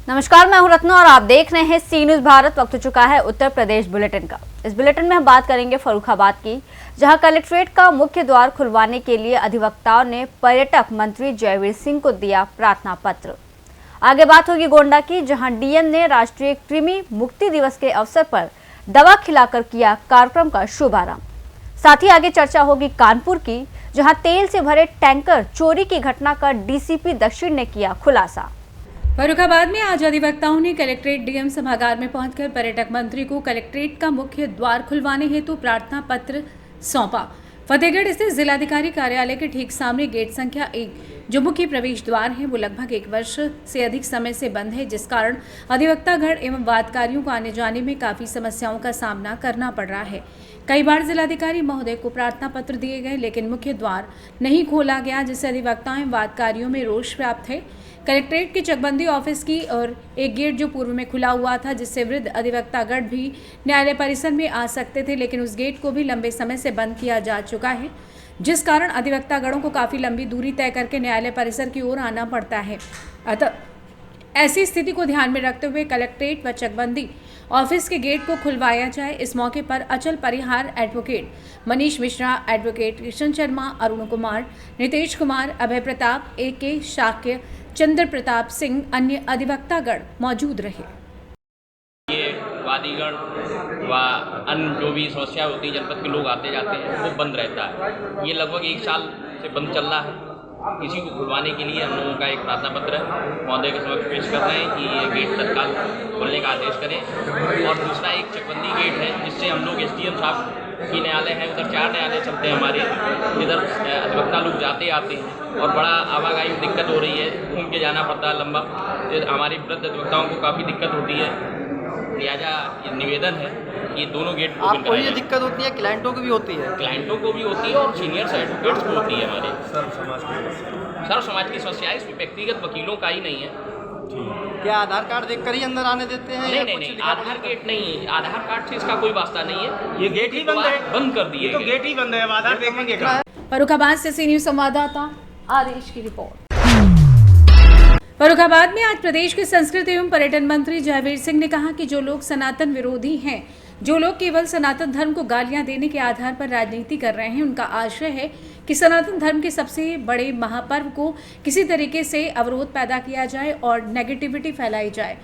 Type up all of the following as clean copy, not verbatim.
नमस्कार, मैं हूं रत्ना और आप देख रहे हैं सी न्यूज भारत। वक्त हो चुका है उत्तर प्रदेश बुलेटिन का। इस बुलेटिन में हम बात करेंगे फर्रुखाबाद की, जहां कलेक्ट्रेट का मुख्य द्वार खुलवाने के लिए अधिवक्ताओं ने पर्यटक मंत्री जयवीर सिंह को दिया प्रार्थना पत्र। आगे बात होगी गोंडा की, जहां डीएम ने राष्ट्रीय कृमि मुक्ति दिवस के अवसर पर दवा खिलाकर किया कार्यक्रम का शुभारंभ। साथ ही आगे चर्चा होगी कानपुर की, जहां तेल से भरे टैंकर चोरी की घटना का डीसीपी दक्षिण ने किया खुलासा। फर्रुखाबाद में आज अधिवक्ताओं ने कलेक्ट्रेट डीएम सभागार में पहुंचकर पर्यटक मंत्री को कलेक्ट्रेट का मुख्य द्वार खुलवाने हेतु प्रार्थना पत्र सौंपा। फतेहगढ़ स्थित जिलाधिकारी कार्यालय के ठीक सामने गेट संख्या 1 जो मुख्य प्रवेश द्वार है वो लगभग 1 वर्ष से अधिक समय से बंद है, जिस कारण अधिवक्तागण एवं वादकारियों को आने जाने में काफी समस्याओं का सामना करना पड़ रहा है। कई बार जिलाधिकारी महोदय को प्रार्थना पत्र दिए गए, लेकिन मुख्य द्वार नहीं खोला गया, जिससे अधिवक्ताओं एवं वादकारियों में रोष व्याप्त है। कलेक्ट्रेट की चकबंदी ऑफिस की और एक गेट जो पूर्व में खुला हुआ था, जिससे वृद्ध अधिवक्तागण भी न्यायालय परिसर में आ सकते थे, लेकिन उस गेट को भी लंबे समय से बंद किया जा चुका है, जिस कारण अधिवक्तागणों को काफ़ी लंबी दूरी तय करके न्यायालय परिसर की ओर आना पड़ता है। अतः ऐसी स्थिति को ध्यान में रखते हुए कलेक्ट्रेट व चकबंदी ऑफिस के गेट को खुलवाया जाए। इस मौके पर अचल परिहार एडवोकेट मनीष मिश्रा, एडवोकेट किशन शर्मा, अरुण कुमार, नितेश कुमार, अभय प्रताप, AK शाक्य, चंद्र प्रताप सिंह, अन्य अधिवक्तागण मौजूद रहे। ये वादीगण व अन्य जो भी समस्या होती है, जनपद के लोग आते जाते हैं, वो बंद रहता है। ये लगभग 1 साल से बंद चल रहा है। इसी को खुलवाने के लिए हम लोगों का एक प्रार्थना पत्र महोदय के समक्ष पेश कर रहे हैं कि ये गेट तत्काल खोलने का आदेश करें। और दूसरा एक चकबंदी गेट है, जिससे हम लोग SDM साहब की न्यायालय है, उधर 4 न्यायालय चलते हैं हमारे, इधर अधिवक्ता लोग जाते आते हैं और बड़ा आवाजाही में दिक्कत हो रही है, घूम के जाना पड़ता है लंबा। हमारे वृद्ध अधिवक्ताओं को काफ़ी दिक्कत होती है। लिहाजा निवेदन है कि दोनों गेट ओपन कराएं। ये दिक्कत होती है, क्लाइंटों को भी होती है, क्लाइंटों को भी होती है और सीनियर एडवोकेट्स को होती है। हमारे सर्व समाज की समस्या है, इसमें व्यक्तिगत वकीलों का ही नहीं है। क्या आधार कार्ड देखकर ही अंदर आने देते हैं? नहीं, आधार गेट नहीं, आधार कार्ड से इसका कोई वास्ता नहीं है। ये गेट ही बंद है, बंद कर दिए, तो गेट ही बंद है, आधार देखेंगे क्या? फर्रुखाबाद से सी न्यूज संवाददाता आदेश की रिपोर्ट। फर्रुखाबाद में आज प्रदेश के संस्कृति एवं पर्यटन मंत्री जयवीर सिंह ने कहा कि जो लोग सनातन विरोधी हैं, जो लोग केवल सनातन धर्म को गालियां देने के आधार पर राजनीति कर रहे हैं, उनका आशय है कि सनातन धर्म के सबसे बड़े महापर्व को किसी तरीके से अवरोध पैदा किया जाए और नेगेटिविटी फैलाई जाए।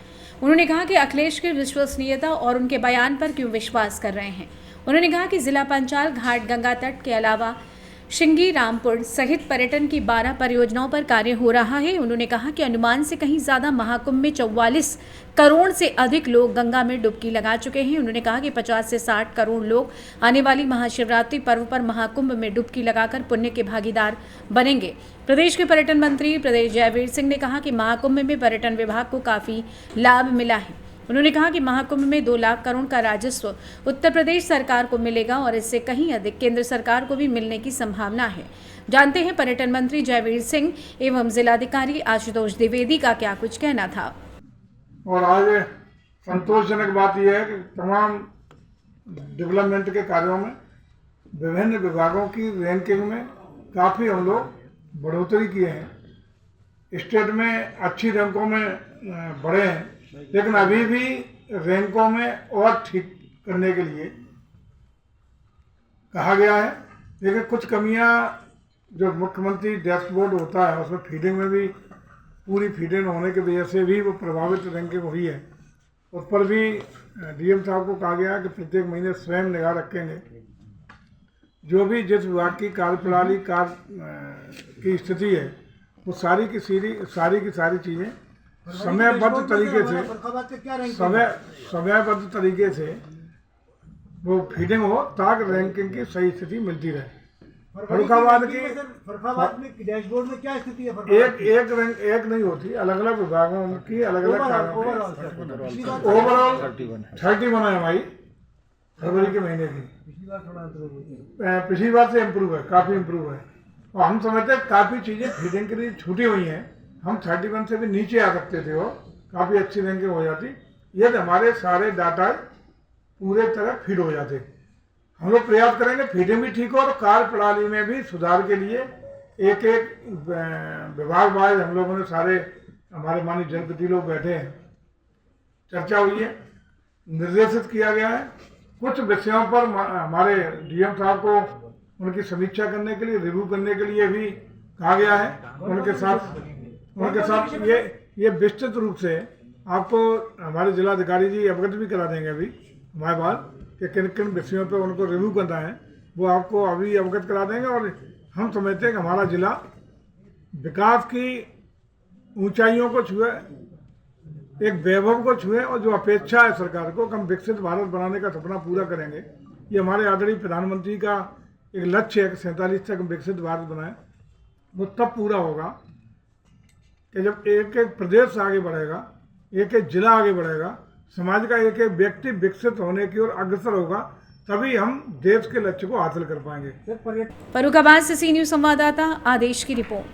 उन्होंने कहा कि अखिलेश की विश्वसनीयता और उनके बयान पर क्यों विश्वास कर रहे हैं। उन्होंने कहा कि जिला पंचाल घाट गंगा तट के अलावा शिंगी रामपुर सहित पर्यटन की 12 परियोजनाओं पर कार्य हो रहा है। उन्होंने कहा कि अनुमान से कहीं ज्यादा महाकुंभ में 44 करोड़ से अधिक लोग गंगा में डुबकी लगा चुके हैं। उन्होंने कहा कि 50 से 60 करोड़ लोग आने वाली महाशिवरात्रि पर्व पर महाकुंभ में डुबकी लगाकर पुण्य के भागीदार बनेंगे। प्रदेश के पर्यटन मंत्री प्रदेश जयवीर सिंह ने कहा कि महाकुंभ में पर्यटन विभाग को काफी लाभ मिला है। उन्होंने कहा कि महाकुंभ में 2 लाख करोड़ का राजस्व उत्तर प्रदेश सरकार को मिलेगा और इससे कहीं अधिक केंद्र सरकार को भी मिलने की संभावना है। जानते हैं पर्यटन मंत्री जयवीर सिंह एवं जिलाधिकारी आशुतोष द्विवेदी का क्या कुछ कहना था। और आज संतोषजनक बात यह है कि तमाम डेवलपमेंट के कार्यों में विभिन्न विभागों की रैंकिंग में काफ़ी हम लोग बढ़ोतरी किए हैं। स्टेट में अच्छी रैंकों में बढ़े हैं, लेकिन अभी भी रैंकों में और ठीक करने के लिए कहा गया है। लेकिन कुछ कमियां जो मुख्यमंत्री डैशबोर्ड होता है उसमें फीडिंग में भी पूरी फीडिंग होने की वजह से भी वो प्रभावित रैंकिंग हुई है। उस पर भी डीएम साहब को कहा गया है कि प्रत्येक महीने स्वयं निगाह रखेंगे। जो भी जिस विभाग की कार्यप्रणाली की स्थिति है वो सारी की सारी चीज़ें समयबद्ध तरीके से वो फीडिंग हो ताकि रैंकिंग की सही स्थिति मिलती रहे। फर्रुखाबाद में डैशबोर्ड में क्या स्थिति है? एक नहीं होती, अलग अलग विभागों की अलग अलग कार्यों ओवरऑल 31 है हमारी फरवरी के महीने की। पिछली बार से इम्प्रूव है, काफ़ी इम्प्रूव है। और हम समझते हैं काफ़ी चीज़ें फीडिंग के लिए छूटी हुई हैं। हम 31 से भी नीचे आ सकते थे, वो काफ़ी अच्छी रैंकिंग हो जाती यदि हमारे सारे डाटा पूरे तरह फिट हो जाते। हम लोग प्रयास करेंगे फीडिंग भी ठीक हो और कार्य प्रणाली में भी सुधार के लिए एक एक विभाग वाइज हम लोगों ने सारे हमारे माननीय जनप्रतिनिधि लोग बैठे हैं, चर्चा हुई है, निर्देशित किया गया है। कुछ विषयों पर हमारे डीएम साहब को उनकी समीक्षा करने के लिए, रिव्यू करने के लिए भी कहा गया है। उनके साथ ये विस्तृत रूप से आपको हमारे जिलाधिकारी जी अवगत भी करा देंगे अभी हमारे बाद कि किन किन विषयों पर उनको रिव्यू करना है, वो आपको अभी अवगत करा देंगे। और हम समझते हैं कि हमारा जिला विकास की ऊंचाइयों को छुए, एक वैभव को छुए और जो अपेक्षा है सरकार को कि हम विकसित भारत बनाने का सपना पूरा करेंगे। ये हमारे आदरणीय प्रधानमंत्री का एक लक्ष्य है कि 47 तक हम विकसित भारत बनाएं। वो तब पूरा होगा कि जब एक एक प्रदेश आगे बढ़ेगा, एक एक जिला आगे बढ़ेगा, समाज का एक एक व्यक्ति विकसित होने की ओर अग्रसर होगा, तभी हम देश के लक्ष्य को हासिल कर पाएंगे। फर्रुखाबाद से सी न्यूज संवाददाता आदेश की रिपोर्ट।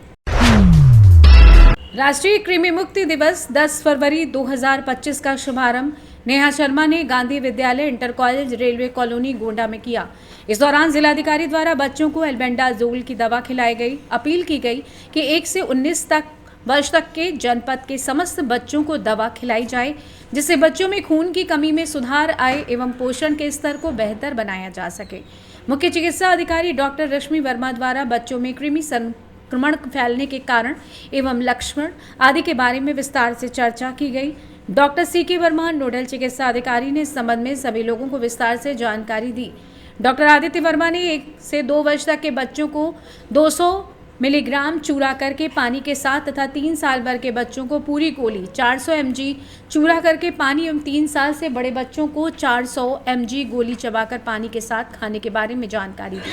राष्ट्रीय कृमि मुक्ति दिवस 10 फरवरी 2025 का शुभारंभ नेहा शर्मा ने गांधी विद्यालय inter college railway colony Gonda में किया। इस दौरान जिलाधिकारी द्वारा बच्चों को एल्बेंडाजोल की दवा खिलाई गई। अपील की गई कि 1 से 19 वर्ष तक के जनपद के समस्त बच्चों को दवा खिलाई जाए, जिससे बच्चों में खून की कमी में सुधार आए एवं पोषण के स्तर को बेहतर बनाया जा सके। मुख्य चिकित्सा अधिकारी डॉक्टर रश्मि वर्मा द्वारा बच्चों में कृमि संक्रमण फैलने के कारण एवं लक्षण आदि के बारे में विस्तार से चर्चा की गई। डॉक्टर CK वर्मा नोडल चिकित्सा अधिकारी ने इस संबंध में सभी लोगों को विस्तार से जानकारी दी। डॉक्टर आदित्य वर्मा ने 1 से 2 वर्ष तक के बच्चों को 200 मिलीग्राम चूरा करके पानी के साथ तथा 3 साल भर के बच्चों को पूरी गोली 400 mg चूरा करके पानी एवं 3 साल से बड़े बच्चों को 400 mg गोली चबाकर पानी के साथ खाने के बारे में जानकारी दी।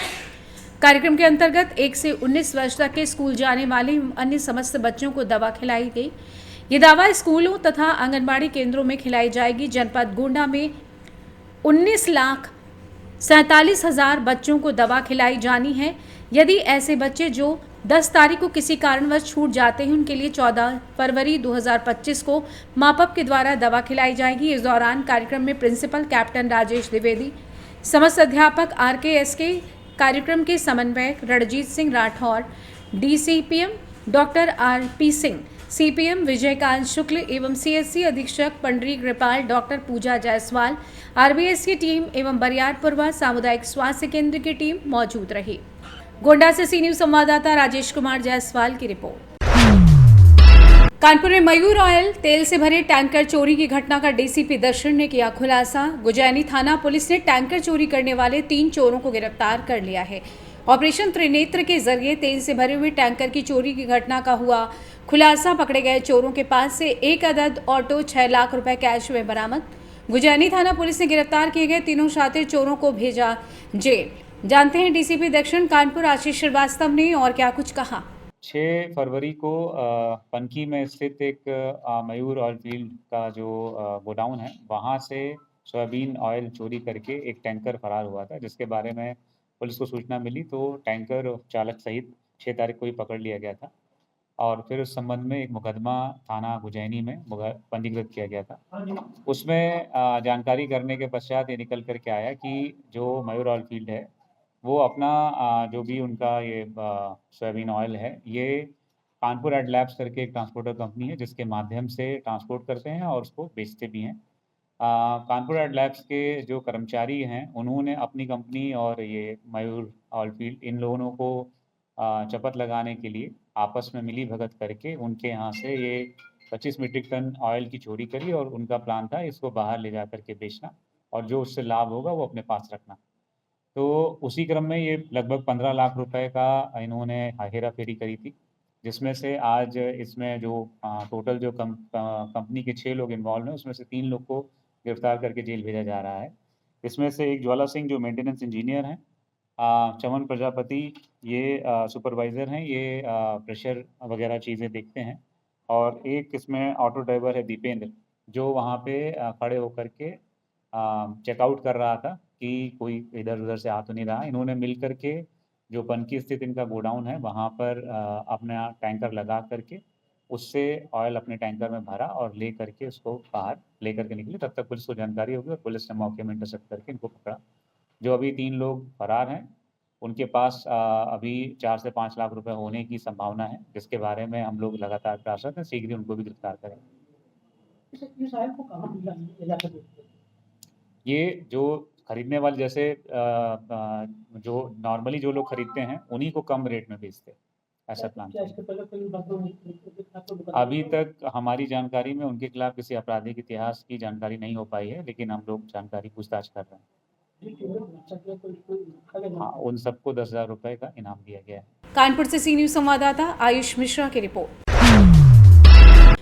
कार्यक्रम के अंतर्गत 1 से 19 वर्ष तक के स्कूल जाने वाले अन्य समस्त बच्चों को दवा खिलाई गई। ये दवा स्कूलों तथा आंगनबाड़ी केंद्रों में खिलाई जाएगी। जनपद गोंडा में 19,47,000 बच्चों को दवा खिलाई जानी है। यदि ऐसे बच्चे जो 10 तारीख को किसी कारणवश छूट जाते हैं, उनके लिए 14 फरवरी 2025 को मापअप के द्वारा दवा खिलाई जाएगी। इस दौरान कार्यक्रम में प्रिंसिपल कैप्टन राजेश द्विवेदी, समस्त अध्यापक RKSK, कार्यक्रम के समन्वयक Ranjeet Singh Rathore, DCPM doctor RP Singh, CPM Vijaykant Shukla एवं CSC अधीक्षक पंडरी कृपाल, डॉक्टर पूजा जायसवाल, RBS की टीम एवं बरियारपुरवा सामुदायिक स्वास्थ्य केंद्र की टीम मौजूद रही। गोंडा से सी न्यूज संवाददाता राजेश कुमार जायसवाल की रिपोर्ट। कानपुर में मयूर ऑयल तेल से भरे टैंकर चोरी की घटना का DCP दर्शन ने किया खुलासा। गुजैनी थाना पुलिस ने टैंकर चोरी करने वाले 3 चोरों को गिरफ्तार कर लिया है। ऑपरेशन त्रिनेत्र के जरिए तेल से भरे हुए टैंकर की चोरी की घटना का हुआ खुलासा। पकड़े गए चोरों के पास से 1 अदद ऑटो 6 लाख रुपए कैश में बरामद। गुजैनी थाना पुलिस ने गिरफ्तार किए गए तीनों शातिर चोरों को भेजा जेल। जानते हैं DCP दक्षिण कानपुर आशीष श्रीवास्तव ने और क्या कुछ कहा। 6 फरवरी को पनकी में स्थित एक मयूर ऑयल फील्ड का जो गोडाउन है, वहाँ से सोयाबीन ऑयल चोरी करके एक टैंकर फरार हुआ था, जिसके बारे में पुलिस को सूचना मिली तो टैंकर चालक सहित 6 तारीख को ही पकड़ लिया गया था और फिर उस संबंध में एक मुकदमा थाना गुजैनी में पंजीकृत किया गया था। उसमें जानकारी करने के पश्चात ये निकल कर के आया कि जो मयूर ऑयल फील्ड है वो अपना जो भी उनका ये सोयाबीन ऑयल है, ये कानपुर एड लैब्स करके एक ट्रांसपोर्टर कंपनी है, जिसके माध्यम से ट्रांसपोर्ट करते हैं और उसको बेचते भी हैं। कानपुर एड लैब्स के जो कर्मचारी हैं, उन्होंने अपनी कंपनी और ये मयूर ऑयल फील्ड, इन लोगों को चपत लगाने के लिए आपस में मिली भगत करके उनके यहाँ से ये 25 मीट्रिक टन ऑयल की चोरी करी और उनका प्लान था इसको बाहर ले जा करके बेचना और जो उससे लाभ होगा वो अपने पास रखना। तो उसी क्रम में ये लगभग 15 लाख रुपए का इन्होंने हेरा फेरी करी थी, जिसमें से आज इसमें जो टोटल जो कंपनी के 6 लोग इन्वॉल्व हैं, उसमें से 3 लोग को गिरफ्तार करके जेल भेजा जा रहा है। इसमें से एक ज्वाला सिंह जो मेंटेनेंस इंजीनियर हैं, चमन प्रजापति ये सुपरवाइज़र हैं, ये प्रेशर वगैरह चीज़ें देखते हैं, और एक इसमें ऑटो ड्राइवर है दीपेंद्र, जो वहाँ पे खड़े होकर के चेकआउट कर रहा था कि कोई इधर उधर से आ तो नहीं रहा। इन्होंने मिल कर के जो पनकी स्थित इनका गोडाउन है वहाँ पर अपना टैंकर लगा करके उससे ऑयल अपने टैंकर में भरा और ले करके उसको बाहर ले करके निकले। तब तक पुलिस को जानकारी होगी और पुलिस ने मौके में इंटरसेप्ट करके इनको पकड़ा जो अभी 3 लोग फरार हैं, उनके पास अभी 4 से 5 लाख रुपए होने की संभावना है, जिसके बारे में हम लोग लगातार प्रयासरत हैं, शीघ्र ही उनको भी गिरफ्तार करेंगे। ये जो खरीदने वाले जैसे जो नॉर्मली जो लोग खरीदते हैं उन्हीं को कम रेट में बेचते हैं, ऐसा प्लान है। अभी तक हमारी जानकारी में उनके खिलाफ किसी आपराधिक इतिहास की जानकारी नहीं हो पाई है, लेकिन हम लोग जानकारी पूछताछ कर रहे हैं। हाँ, उन सबको 10,000 रुपए का इनाम दिया गया है। कानपुर से सी न्यूज संवाददाता आयुष मिश्रा की रिपोर्ट।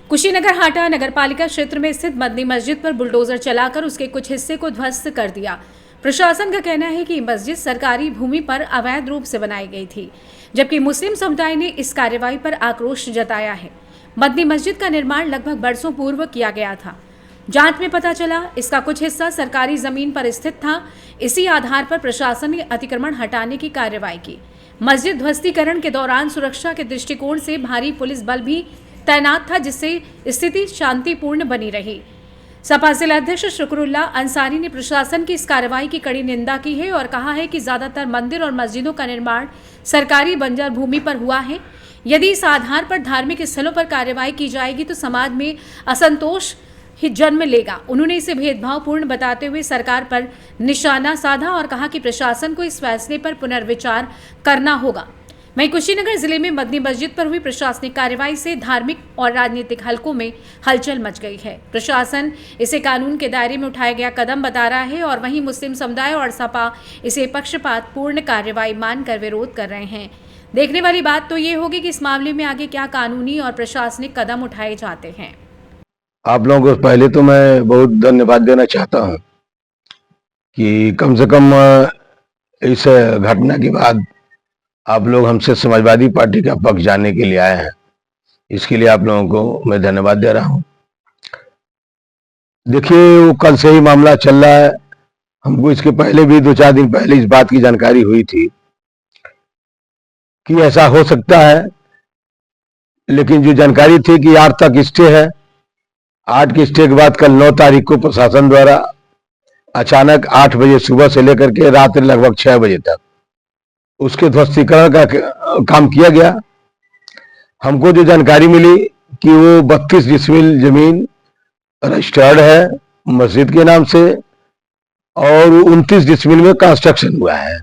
कुशीनगर हाटा नगरपालिका क्षेत्र में स्थित मदनी मस्जिद पर बुलडोजर चलाकर उसके कुछ हिस्से को ध्वस्त कर दिया। प्रशासन का कहना है कि मस्जिद सरकारी भूमि पर अवैध रूप से बनाई गई थी, जबकि मुस्लिम समुदाय ने इस कार्रवाई पर आक्रोश जताया है। मदनी मस्जिद का निर्माण लगभग बरसों पूर्व किया गया था। जांच में पता चला इसका कुछ हिस्सा सरकारी जमीन पर स्थित था। इसी आधार पर प्रशासन ने अतिक्रमण हटाने की कार्रवाई की। मस्जिद ध्वस्तीकरण के दौरान सुरक्षा के दृष्टिकोण से भारी पुलिस बल भी तैनात था, जिससे स्थिति शांतिपूर्ण बनी रही। सपा जिलाध्यक्ष शुक्रुल्लाह अंसारी ने प्रशासन की इस कार्रवाई की कड़ी निंदा की है और कहा है कि ज्यादातर मंदिर और मस्जिदों का निर्माण सरकारी बंजर भूमि पर हुआ है। यदि इस आधार पर धार्मिक स्थलों पर कार्रवाई की जाएगी तो समाज में असंतोष ही जन्म लेगा। उन्होंने इसे भेदभावपूर्ण बताते हुए सरकार पर निशाना साधा और कहा कि प्रशासन को इस फैसले पर पुनर्विचार करना होगा। वहीं कुशीनगर जिले में मदनी मस्जिद पर हुई प्रशासनिक कार्रवाई से धार्मिक और राजनीतिक हलकों में हलचल मच गई है। प्रशासन इसे कानून के दायरे में उठाया गया कदम बता रहा है और वहीं मुस्लिम समुदाय और सपा इसे पक्षपातपूर्ण कार्रवाई मानकर विरोध कर रहे हैं। देखने वाली बात तो ये होगी कि इस मामले में आगे क्या कानूनी और प्रशासनिक कदम उठाए जाते हैं। आप लोगों को पहले तो मैं बहुत धन्यवाद देना चाहता हूं कि कम से कम इस घटना के बाद आप लोग हमसे समाजवादी पार्टी का पक्ष जानने के लिए आए हैं। इसके लिए आप लोगों को मैं धन्यवाद दे रहा हूं। देखिए, वो कल से ही मामला चल रहा है। हमको इसके पहले भी 2-4 दिन पहले इस बात की जानकारी हुई थी कि ऐसा हो सकता है, लेकिन जो जानकारी थी कि 8 तक स्टे है। 8 के स्टे के बाद कल 9 तारीख को प्रशासन द्वारा अचानक 8 बजे सुबह से लेकर के रात लगभग 6 बजे तक उसके ध्वस्तीकरण का काम किया गया। हमको जो जानकारी मिली कि वो 32 डिसमिल जमीन रजिस्टर्ड है मस्जिद के नाम से और 29 डिसमिल में कंस्ट्रक्शन हुआ है।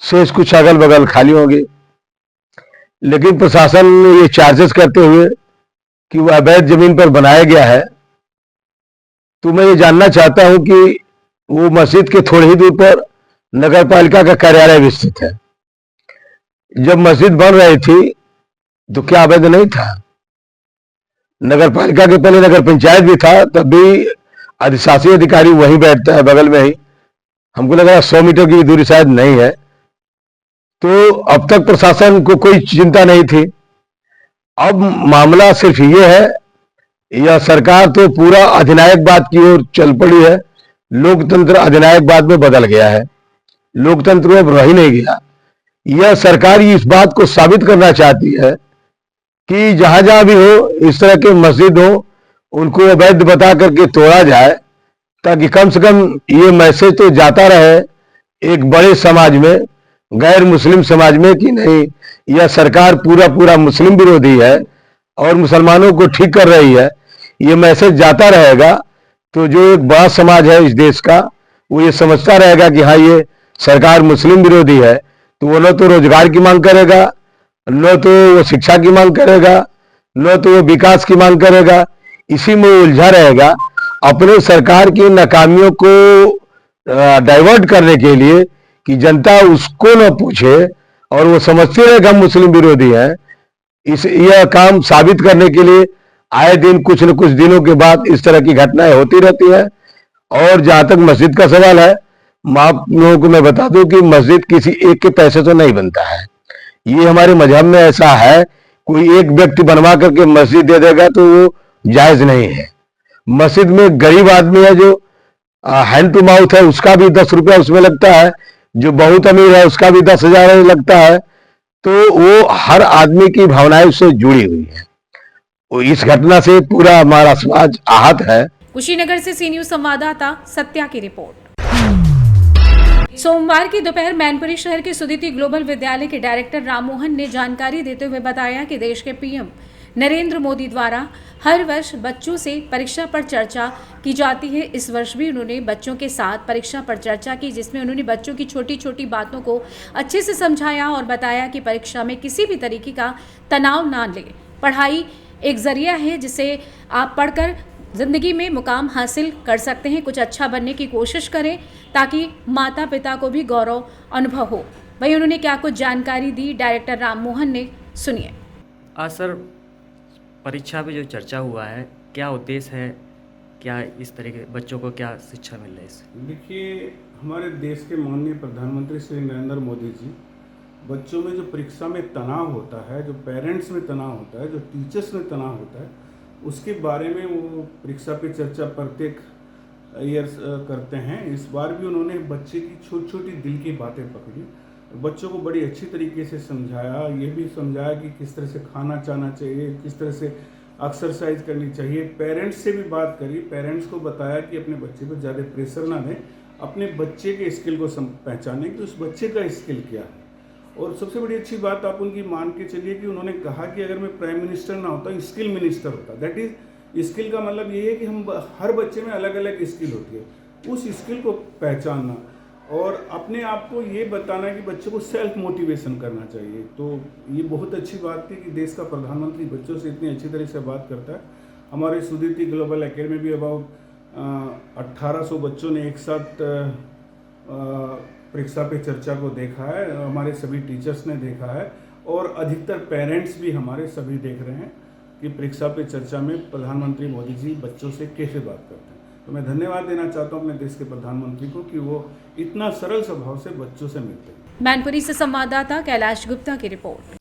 शेष कुछ अगल बगल खाली होंगे, लेकिन प्रशासन ये चार्जेस करते हुए कि वो अवैध जमीन पर बनाया गया है। तो मैं ये जानना चाहता हूं कि वो मस्जिद के थोड़ी ही दूर पर नगरपालिका का कार्यालय भी स्थित है। जब मस्जिद बन रही थी तो क्या अवैध नहीं था? नगरपालिका के पहले नगर पंचायत भी था, तब भी अधिशासी अधिकारी वहीं बैठता है बगल में ही। हमको लगा 100 मीटर की दूरी शायद नहीं है। तो अब तक प्रशासन को कोई चिंता नहीं थी। अब मामला सिर्फ ये है, यह सरकार तो पूरा अधिनायकवाद की ओर चल पड़ी है। लोकतंत्र अधिनायकवाद में बदल गया है। लोकतंत्र अब रह ही नहीं गया। यह सरकार इस बात को साबित करना चाहती है कि जहां जहां भी हो इस तरह के मस्जिद हो उनको अवैध बता करके तोड़ा जाए, ताकि कम से कम ये मैसेज तो जाता रहे एक बड़े समाज में, गैर मुस्लिम समाज में, कि नहीं, यह सरकार पूरा मुस्लिम विरोधी है और मुसलमानों को ठीक कर रही है। ये मैसेज जाता रहेगा तो जो एक बड़ा समाज है इस देश का, वो ये समझता रहेगा कि हाँ, ये सरकार मुस्लिम विरोधी है। तो वो न तो रोजगार की मांग करेगा, न तो वो शिक्षा की मांग करेगा, न तो वो विकास की मांग करेगा। इसी में उलझा रहेगा। अपने सरकार की नाकामियों को डाइवर्ट करने के लिए कि जनता उसको न पूछे और वो समझते रहे कि हम मुस्लिम विरोधी हैं, यह काम साबित करने के लिए आए दिन कुछ न कुछ दिनों के बाद इस तरह की घटनाएं होती रहती हैं। और जहां तक मस्जिद का सवाल है, आप लोगों को मैं बता दूं कि मस्जिद किसी एक के पैसे तो नहीं बनता है। ये हमारे मजहब में ऐसा है, कोई एक व्यक्ति बनवा करके मस्जिद दे देगा तो वो जायज नहीं है। मस्जिद में गरीब आदमी है जो हैंड टू माउथ है, उसका भी 10 रुपया उसमें लगता है। जो बहुत अमीर है उसका भी 10,000 लगता है। तो वो हर आदमी की भावनाएं उससे जुड़ी हुई है। इस घटना से पूरा हमारा समाज आहत है। कुशीनगर से सी न्यूज संवाददाता सत्या की रिपोर्ट। सोमवार की दोपहर मैनपुरी शहर के सुदिति ग्लोबल विद्यालय के डायरेक्टर राममोहन ने जानकारी देते हुए बताया कि देश के पीएम नरेंद्र मोदी द्वारा हर वर्ष बच्चों से परीक्षा पर चर्चा की जाती है। इस वर्ष भी उन्होंने बच्चों के साथ परीक्षा पर चर्चा की, जिसमें उन्होंने बच्चों की छोटी छोटी बातों को अच्छे से समझाया और बताया कि परीक्षा में किसी भी तरीके का तनाव ना लें। पढ़ाई एक जरिया है जिसे आप पढ़कर जिंदगी में मुकाम हासिल कर सकते हैं। कुछ अच्छा बनने की कोशिश करें ताकि माता पिता को भी गौरव अनुभव हो। वहीं उन्होंने क्या कुछ जानकारी दी, डायरेक्टर राममोहन ने, सुनिए। आज सर परीक्षा पे जो चर्चा हुआ है, क्या उद्देश्य है, क्या इस तरह के बच्चों को क्या शिक्षा मिल रही है इससे? देखिए, हमारे देश के माननीय प्रधानमंत्री श्री नरेंद्र मोदी जी बच्चों में जो परीक्षा में तनाव होता है, जो पेरेंट्स में तनाव होता है, जो टीचर्स में तनाव होता है, उसके बारे में वो परीक्षा पे चर्चा प्रत्येक ईयर करते हैं। इस बार भी उन्होंने बच्चे की छोटी छोटी दिल की बातें पकड़ी, बच्चों को बड़ी अच्छी तरीके से समझाया। ये भी समझाया कि किस तरह से खाना चाहना चाहिए, किस तरह से एक्सरसाइज करनी चाहिए। पेरेंट्स से भी बात करी, पेरेंट्स को बताया कि अपने बच्चे पर ज़्यादा प्रेशर ना दें, अपने बच्चे के स्किल को पहचानें कि उस बच्चे का स्किल क्या है। और सबसे बड़ी अच्छी बात आप उनकी मान के चलिए कि उन्होंने कहा कि अगर मैं प्राइम मिनिस्टर ना होता, स्किल मिनिस्टर होता। दैट इज़, स्किल का मतलब ये है कि हम हर बच्चे में अलग अलग स्किल होती है, उस स्किल को पहचानना और अपने आप को ये बताना कि बच्चों को सेल्फ मोटिवेशन करना चाहिए। तो ये बहुत अच्छी बात थी कि देश का प्रधानमंत्री बच्चों से इतनी अच्छी तरह से बात करता है। हमारे सुदिति ग्लोबल एकेडमी भी अबाउट 1800 बच्चों ने एक साथ परीक्षा पे चर्चा को देखा है, हमारे सभी टीचर्स ने देखा है और अधिकतर पेरेंट्स भी हमारे सभी देख रहे हैं कि परीक्षा पे चर्चा में प्रधानमंत्री मोदी जी बच्चों से कैसे बात करते हैं। तो मैं धन्यवाद देना चाहता हूं अपने देश के प्रधानमंत्री को कि वो इतना सरल स्वभाव से बच्चों से मिलते हैं। मैनपुरी से संवाददाता कैलाश गुप्ता की रिपोर्ट।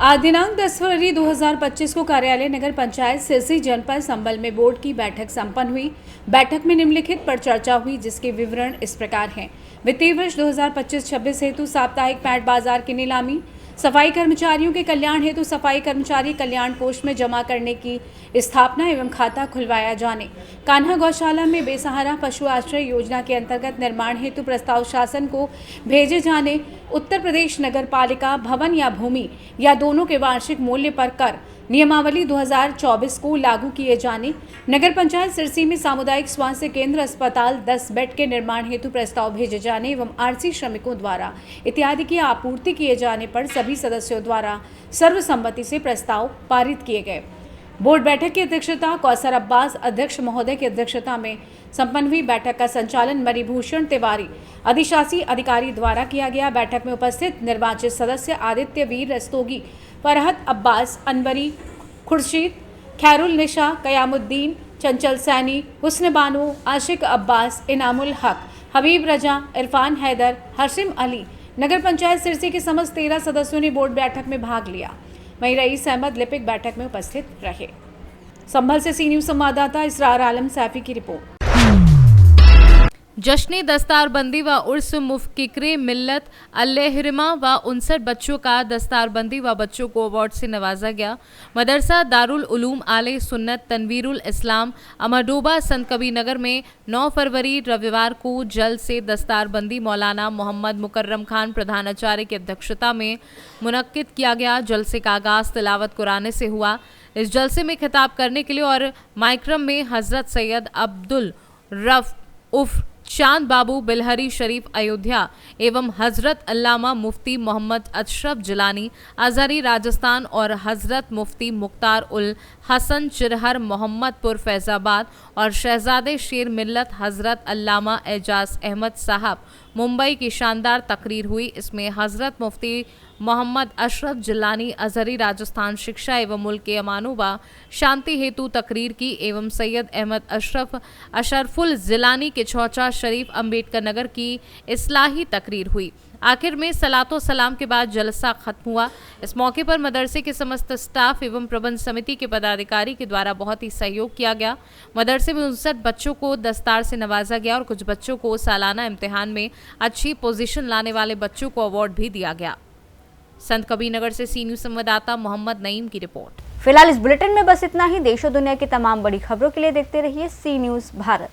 आज दिनांक 10 फरवरी 2025 को कार्यालय नगर पंचायत सिरसी जनपद संबल में बोर्ड की बैठक संपन्न हुई। बैठक में निम्नलिखित पर चर्चा हुई, जिसके विवरण इस प्रकार हैं। वित्तीय वर्ष 2025-26 हेतु साप्ताहिक पैट बाजार की नीलामी, सफाई कर्मचारियों के कल्याण हेतु सफाई कर्मचारी कल्याण कोष में जमा करने की स्थापना एवं खाता खुलवाया जाने, कान्हा गौशाला में बेसहारा पशु आश्रय योजना के अंतर्गत निर्माण हेतु प्रस्ताव शासन को भेजे जाने, उत्तर प्रदेश नगर पालिका भवन या भूमि या दोनों के वार्षिक मूल्य पर कर नियमावली 2024 को लागू किए जाने, नगर पंचायत सिरसी में सामुदायिक स्वास्थ्य केंद्र अस्पताल 10 बेड के निर्माण हेतु प्रस्ताव भेजे जाने एवं आरसी श्रमिकों द्वारा इत्यादि की आपूर्ति किए जाने पर सभी सदस्यों द्वारा सर्वसम्मति से प्रस्ताव पारित किए गए। बोर्ड बैठक की अध्यक्षता कौसर अब्बास अध्यक्ष महोदय की अध्यक्षता में संपन्न हुई। बैठक का संचालन मणिभूषण तिवारी अधिशासी अधिकारी द्वारा किया गया। बैठक में उपस्थित निर्वाचित सदस्य आदित्य वीर रस्तोगी, फरहत अब्बास, अनवरी, खुर्शीद, खैरुल निशा, कयामुद्दीन, चंचल सैनी, हुस्न बानो, आशिक अब्बास, इनामुल हक, हबीब रजा, इरफान हैदर, हर्षिम अली, नगर पंचायत सिरसी के समस्त 13 सदस्यों ने बोर्ड बैठक में भाग लिया। वहीं रईस अहमद लिपिक बैठक में उपस्थित रहे। संभल से सी न्यूज संवाददाता इसरार आलम सैफी की रिपोर्ट। जश्न दस्तारबंदी व उर्स मुफ्किक्रे मिल्लत अल्लेहरमा व 59 बच्चों का दस्तारबंदी व बच्चों को अवार्ड से नवाजा गया। मदरसा दारुल उलूम आले सुन्नत तनवीरुल इस्लाम अमरडोबा संत कबीर नगर में 9 फरवरी रविवार को जल से दस्तारबंदी मौलाना मोहम्मद मुकर्रम खान प्रधानाचार्य की अध्यक्षता में मुनक्किद किया गया। जलसे का आगाज तिलावत कुरान से हुआ। इस जलसे में खिताब करने के लिए और माइक्रम में हजरत सैयद अब्दुल रफ उफ चांद बाबू बिलहरी शरीफ अयोध्या एवं हजरत अल्लामा मुफ्ती मोहम्मद अशरफ जिलानी अजहरी राजस्थान और हजरत मुफ्ती मुख्तार उल हसन चिरहर मोहम्मदपुर फैजाबाद और शहजादे शेर मिल्लत हजरत अल्लामा एजाज अहमद साहब मुंबई की शानदार तकरीर हुई। इसमें हजरत मुफ्ती मोहम्मद अशरफ जिलानी अजहरी राजस्थान शिक्षा एवं मुल्क के अमानो व शांति हेतु तकरीर की एवं सैयद अहमद अशरफुल जिलानी के चौचा शरीफ अम्बेडकर नगर की इस्लाही तकरीर हुई। आखिर में सलातो सलाम के बाद जलसा खत्म हुआ। इस मौके पर मदरसे के समस्त स्टाफ एवं प्रबंध समिति के पदाधिकारी के द्वारा बहुत ही सहयोग किया गया। मदरसे में 59 बच्चों को दस्तार से नवाजा गया और कुछ बच्चों को सालाना इम्तिहान में अच्छी पोजीशन लाने वाले बच्चों को अवार्ड भी दिया गया। संत कबीर नगर से सी न्यूज संवाददाता मोहम्मद नईम की रिपोर्ट। फिलहाल इस बुलेटिन में बस इतना ही। देश और दुनिया की तमाम बड़ी खबरों के लिए देखते रहिए सी न्यूज भारत।